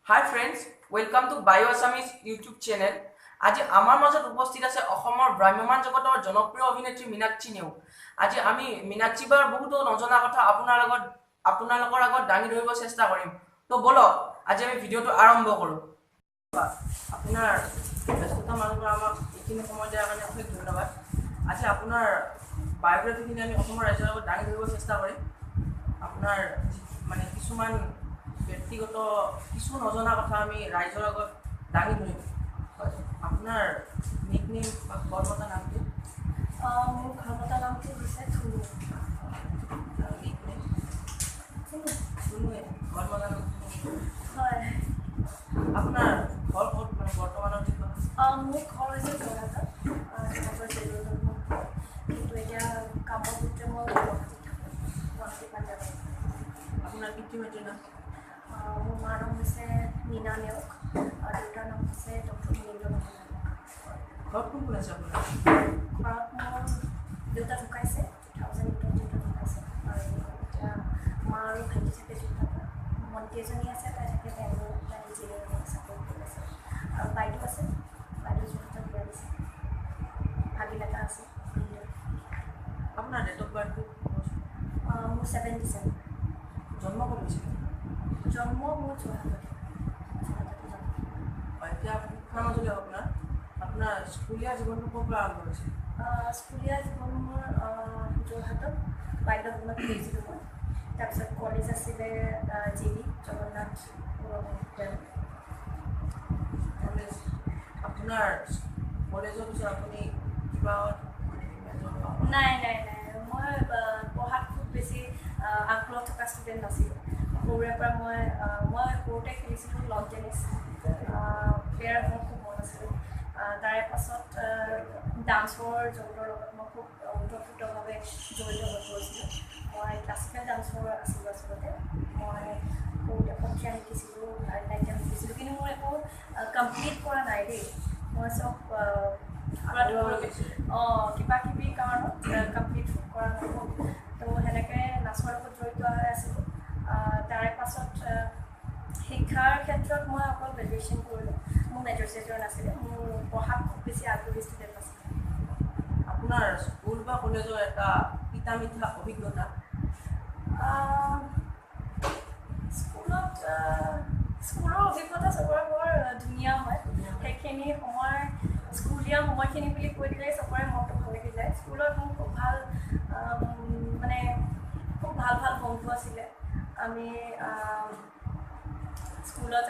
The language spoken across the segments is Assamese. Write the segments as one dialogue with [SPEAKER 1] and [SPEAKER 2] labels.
[SPEAKER 1] Hi friends, welcome to Bio Assamese YouTube channel. আজি আমাৰ মাজত উপস্থিত আছে অসমৰ ভ্ৰাম্যমান জগতৰ জনপ্ৰিয় অভিনেত্ৰী মীনাক্ষী নেওগ। আজি আমি মীনাক্ষী বাৰ বহুতো নজনা কথা আপোনালোকৰ আগত দাঙি ধৰিব চেষ্টা কৰিম। তো বলক আজি আমি ভিডিঅ'টো আৰম্ভ কৰোঁ। আপোনাৰ ব্যস্ততা মানুহবোৰ আমাক এইখিনি সময় দিয়াৰ কাৰণে অশেষ ধন্যবাদ। আজি আপোনাৰ বায়োগ্ৰাফিখিনি আমি অসমৰ ৰাইজৰ আগত দাঙি ধৰিব চেষ্টা কৰিম। আপোনাৰ মানে কিছুমান ব্যক্তিগত কিছু নজনা কথা আমি ৰাইজৰ আগত দাঙি ধৰিম। আপোনাৰ নিকনেম বা ঘৰমতা নামটো?
[SPEAKER 2] মোৰ ঘৰমতা নামটো হৈছে ধুনু।
[SPEAKER 1] আৰু নিকনেম? ধুনুৱে। ঘৰমতা নাম
[SPEAKER 2] হয়।
[SPEAKER 1] আপোনাৰ ঘৰ ক'ত মানে বৰ্তমানৰ দিশত?
[SPEAKER 2] মোৰ ঘৰ হৈছে যোৰহাটত। কিন্তু এতিয়া কামৰ সূত্ৰে মই গুৱাহাটীত থাকোঁ, গুৱাহাটী পাঞ্জাৱত।
[SPEAKER 1] আপোনাৰ পিতৃ মাতৃৰ নাম?
[SPEAKER 2] মোৰ মাৰ নাম হৈছে মীনা নেওগ আৰু দেউতাৰ নাম হৈছে ডক্টৰ মনীন্দ্ৰ নাথ নেওগ।
[SPEAKER 1] ঘৰত কোন কোন আছে আপোনাৰ?
[SPEAKER 2] ঘৰত মোৰ দেউতা ঢুকাইছে, 2008 দেউতা ঢুকাইছে, আৰু এতিয়া মা আৰু ভাইটি থাকে যোৰহাটত। ভণ্টি এজনী আছে, তাই থাকে বেংগলোৰত, তাই ইঞ্জিনিয়াৰিং চাকৰি কৰি আছে। আৰু বাইদেউ আছে, বাইদেউ যোৰহাটত বিয়া দিছে। ভাগিন এটা আছে।
[SPEAKER 1] আপোনাৰ ডেট অফ বাৰ্থটো?
[SPEAKER 2] মোৰ 7 ডিচেম্বৰ।
[SPEAKER 1] জন্ম ক'ত হৈছিলে?
[SPEAKER 2] জন্ম মোৰ যোৰহাটতে জন্ম।
[SPEAKER 1] এতিয়া শিক্ষাৰ মাজলৈ আপোনাৰ স্কুলীয়া জীৱনটো ক'ৰ পৰা আৰম্ভ হৈছিল?
[SPEAKER 2] স্কুলীয়া জীৱন মোৰ যোৰহাটত বাল্যভৱনত পঢ়িছিলোঁ মই। তাৰপিছত কলেজ আছিলে JV জগন্নাথ বিদ্যালয়।
[SPEAKER 1] কলেজ আপোনাৰ কলেজৰ পিছত আপুনি কিবা
[SPEAKER 2] নাই, মই পঢ়াত খুব বেছি আগ্ৰহ থকা ষ্টুডেণ্ট নাছিলোঁ। সৰুৰে পৰা মই সৰুতে খেলিছিলোঁ লন টেনিছ, প্লেয়াৰ মোৰ খুব মন আছিলোঁ। তাৰে পাছত ডান্সৰ জগতৰ লগত মই খুব ওতঃপ্ৰোতভাৱে জড়িত হৈ পৰিছিলোঁ। মই ক্লাছিকেল ডান্সৰ আছিলোঁ আচলতে। মই সৰুতে সত্ৰীয়া শিকিছিলোঁ, ভাৰতনাট্যম শিকিছিলোঁ, কিন্তু মোৰ একো কমপ্লিট কৰা নাই দেই। মই চব কিবা কিবি কাৰণত কমপ্লিট কৰা নহ'ল। তো সেনেকৈ নাচৰ লগত জড়িত হৈ আছিলোঁ। তাৰে পাছত শিক্ষাৰ ক্ষেত্ৰত মই অকল গ্ৰেজুৱেশ্যন কৰিলোঁ। মোৰ মেজৰ চেজৰ নাছিলে, মোৰ পঢ়াত খুব বেছি আগ্ৰহী ষ্টুডেণ্ট নাছিলে।
[SPEAKER 1] আপোনাৰ স্কুল বা কলেজৰ এটা তিতা মিঠা অভিজ্ঞতা?
[SPEAKER 2] স্কুলৰ অভিজ্ঞতা চবৰে বৰ ধুনীয়া হয়। সেইখিনি সময় স্কুলীয়া সময়খিনি বুলি কৈ দিলে চবৰে মনটো ভাল লাগি যায়। স্কুলত মোৰ খুব ভাল বন্ধু আছিলে। আমি স্কুলত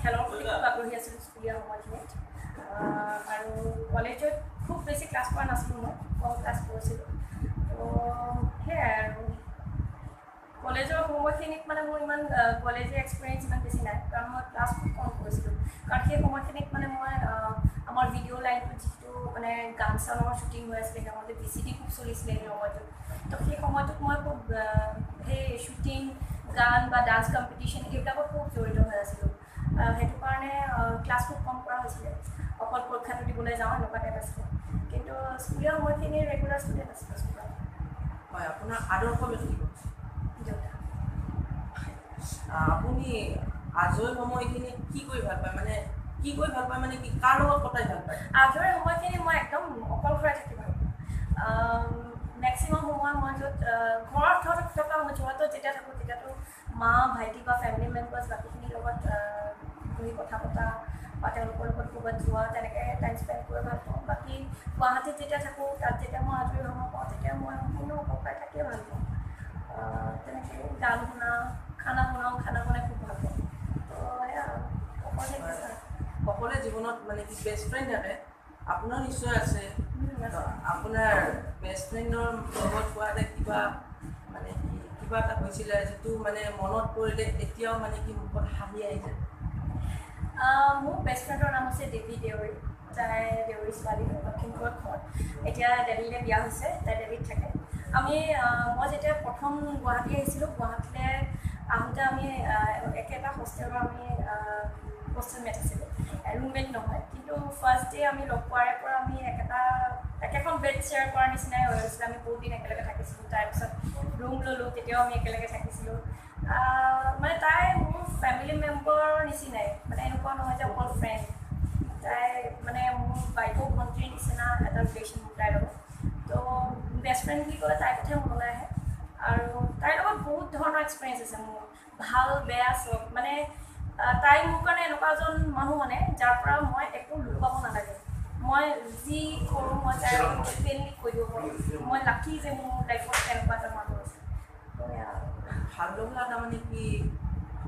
[SPEAKER 2] খেলৰ প্ৰতি খুব আগ্ৰহী আছিলোঁ স্কুলীয়া সময়খিনিত। আৰু কলেজত খুব বেছি ক্লাছ কৰা নাছিলোঁ, মই কম ক্লাছ কৰিছিলোঁ। তো সেয়াই আৰু কলেজৰ সময়খিনিত মোৰ ইমান কলেজৰ এক্সপিৰিয়েঞ্চ ইমান বেছি নাই, কাৰণ মই ক্লাছ খুব কম কৰিছিলোঁ। কাৰণ সেই সময়খিনিত মই আমাৰ ভিডিঅ' লাইনটোত যিটো গান চানৰ শ্বুটিং হৈ আছিলে, সেই সময়তে VCD খুব চলিছিলে সেই সময়টোত। তো সেই সময়টোত মই খুব সেই শ্বুটিং, গান বা ডান্স কম্পিটিশ্যন এইবিলাকত খুব জড়িত হৈ আছিলোঁ। সেইটো কাৰণে ক্লাছ খুব কম কৰা হৈছিলে, অকল পৰীক্ষাটো দিবলৈ যাওঁ এনেকুৱা টাইপ আছিলে। কিন্তু স্কুলীয়া সময়খিনি ৰেগুলাৰ ষ্টুডেণ্ট আছিলে স্কুলত।
[SPEAKER 1] হয়, আপোনাৰ আদৰ্শ ব্যক্তি কোন?
[SPEAKER 2] দেউতা।
[SPEAKER 1] আপুনি আজৰি সময়খিনিত কি কৰি ভাল পায়? কি কাৰ লগত কটাই ভাল পায়?
[SPEAKER 2] আজৰি সময়খিনি মই একদম অকলশৰে থাকি ভাল পাওঁ। মেক্সিমাম সময় মই য'ত ঘৰত থকা যোৰহাটত যেতিয়া থাকোঁ, তেতিয়াতো মা, ভাইটি বা ফেমিলি মেম্বাৰ্ছ বাকীখিনিৰ লগত বহি কথা পতা বা তেওঁলোকৰ লগত ক'ৰবাত যোৱা, তেনেকৈ টাইম স্পেণ্ড কৰি ভাল পাওঁ। বাকী গুৱাহাটীত যেতিয়া থাকোঁ, তাত যেতিয়া মই আজৰি সময় পাওঁ, তেতিয়া মই সম্পূৰ্ণ অকলশৰে থাকিয়ে ভাল পাওঁ। তেনেকৈ গান শুনা, খানা বনাই খুব ভাল পাওঁ। তো সেয়া
[SPEAKER 1] সকলোৱে জীৱনত কি বেষ্ট ফ্ৰেণ্ড থাকে? আপোনাৰ নিশ্চয় আছে। আপোনাৰ বেষ্ট ফ্ৰেণ্ডৰ লগত পোৱাতে কিবা এটা হৈছিলে যিটো মনত পৰিলে এতিয়াও কি মুখত হাঁহি আহি যায়?
[SPEAKER 2] মোৰ বেষ্ট ফ্ৰেণ্ডৰ নাম হৈছে দেৱী দেউৰী। তাই দেউৰী ছোৱালী, লখিমপুৰত ঘৰ। এতিয়া দেল্লীলৈ বিয়া হৈছে, তাই দেল্লীত থাকে। মই যেতিয়া প্ৰথম গুৱাহাটী আহিছিলোঁ, গুৱাহাটীলৈ আহোঁতে আমি একেটা হোষ্টেলৰ হোষ্টেলমেট আছিলোঁ, ৰুমমেট নহয়। কিন্তু ফাৰ্ষ্ট ডে আমি লগ পোৱাৰে পৰা আমি একেটা একেখন বেড শ্বেয়াৰ কৰাৰ নিচিনাই হৈ গৈছিলে আমি বহুত দিন একেলগে থাকিছিলোঁ তাৰপিছত ৰুম ল'লোঁ তেতিয়াও আমি একেলগে থাকিছিলোঁ মানে তাই মোৰ ফেমিলি মেম্বাৰৰ নিচিনাই মানে এনেকুৱা নহয় যে অকল ফ্ৰেণ্ড তাই মানে মোৰ বাইদেউ ভণ্টিৰ নিচিনা এটা ৰিলেশ্যন মোৰ তাইৰ লগত তো বেষ্ট ফ্ৰেণ্ড বুলি ক'লে তাইৰ কথাই মনলৈ আহে আৰু তাইৰ লগত বহুত ধৰণৰ এক্সপিৰিয়েঞ্চ আছে মোৰ ভাল বেয়া চব মানে তাই মোৰ কাৰণে এনেকুৱা এজন মানুহ মানে যাৰ পৰা মই একো লুকুৱাব নালাগে মই যি কৰোঁ মই তাইৰ অপেনলি কৈ দিব পাৰোঁ মই লাকি যে মোৰ লাইফত এনেকুৱা এটা মানুহ আছে
[SPEAKER 1] ভাল লগা তাৰমানে কি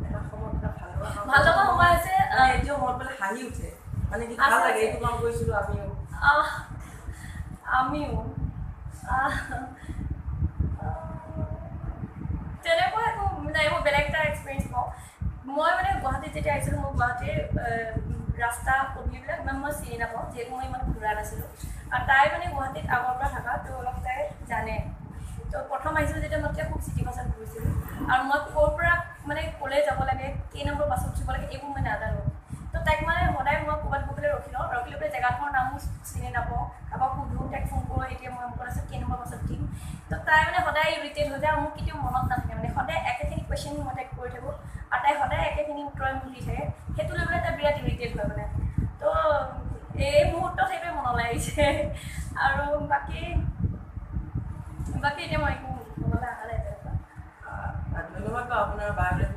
[SPEAKER 1] এটা সময়ত এটা
[SPEAKER 2] ভাল লগা সময় আছে
[SPEAKER 1] এতিয়াও মনত পেলাই হাঁহি উঠে মানে কি ভাল লাগে এইটো কাম কৰিছিলোঁ
[SPEAKER 2] আমিও তেনেকুৱা একো নাই মই বেলেগ এটা এক্সপিৰিয়েঞ্চ পাওঁ মই মানে গুৱাহাটীত যেতিয়া আহিছিলোঁ মই গুৱাহাটীৰ ৰাস্তা পদূলিবিলাক ইমান মই চিনি নাপাওঁ যিহেতু মই ইমান ঘূৰা নাছিলোঁ আৰু তাই মানে গুৱাহাটীত আগৰ পৰা থকা তো অলপ তাই জানে তো প্ৰথম আহিছিলোঁ যেতিয়া মই তেতিয়া খুব চিটি বাছত ঘূৰিছিলোঁ আৰু মই ক'ৰ পৰা মানে ক'লৈ যাব লাগে কেই নম্বৰ বাছত উঠিব লাগে এইবোৰ মই নাজানো তো তাইক মানে সদায় মই ক'ৰবাত গৈ পেলাই ৰখি লৈ পেলাই জেগাখনৰ নামো চিনি নাপাওঁ কাৰোবাক সুধোঁ তাইক ফোন কৰোঁ এতিয়া মই অমুকত আছোঁ কেই নম্বৰ বাছত উঠিম তো তাই মানে সদায় ইৰিটেট হৈ যায় আৰু মোৰ কেতিয়াও মনত নাথাকে মানে সদায় একেখিনি কুৱেশ্যন মই তাইক কৰি থাকোঁ আৰু তাই সদায় একেখিনি উত্তৰে মোক দি থাকে সেইটো লৈ পেলাই তাই বিৰাট ইৰিটেট হয় মানে তো এই মুহূৰ্তত সেইটোৱে মনলৈ আহিছে আৰু বাকী এতিয়া মই একো মনলৈ অহা নাই তেনেকুৱা
[SPEAKER 1] ধন্যবাদ বাৰু আপোনাৰ বায়োগ্ৰাফি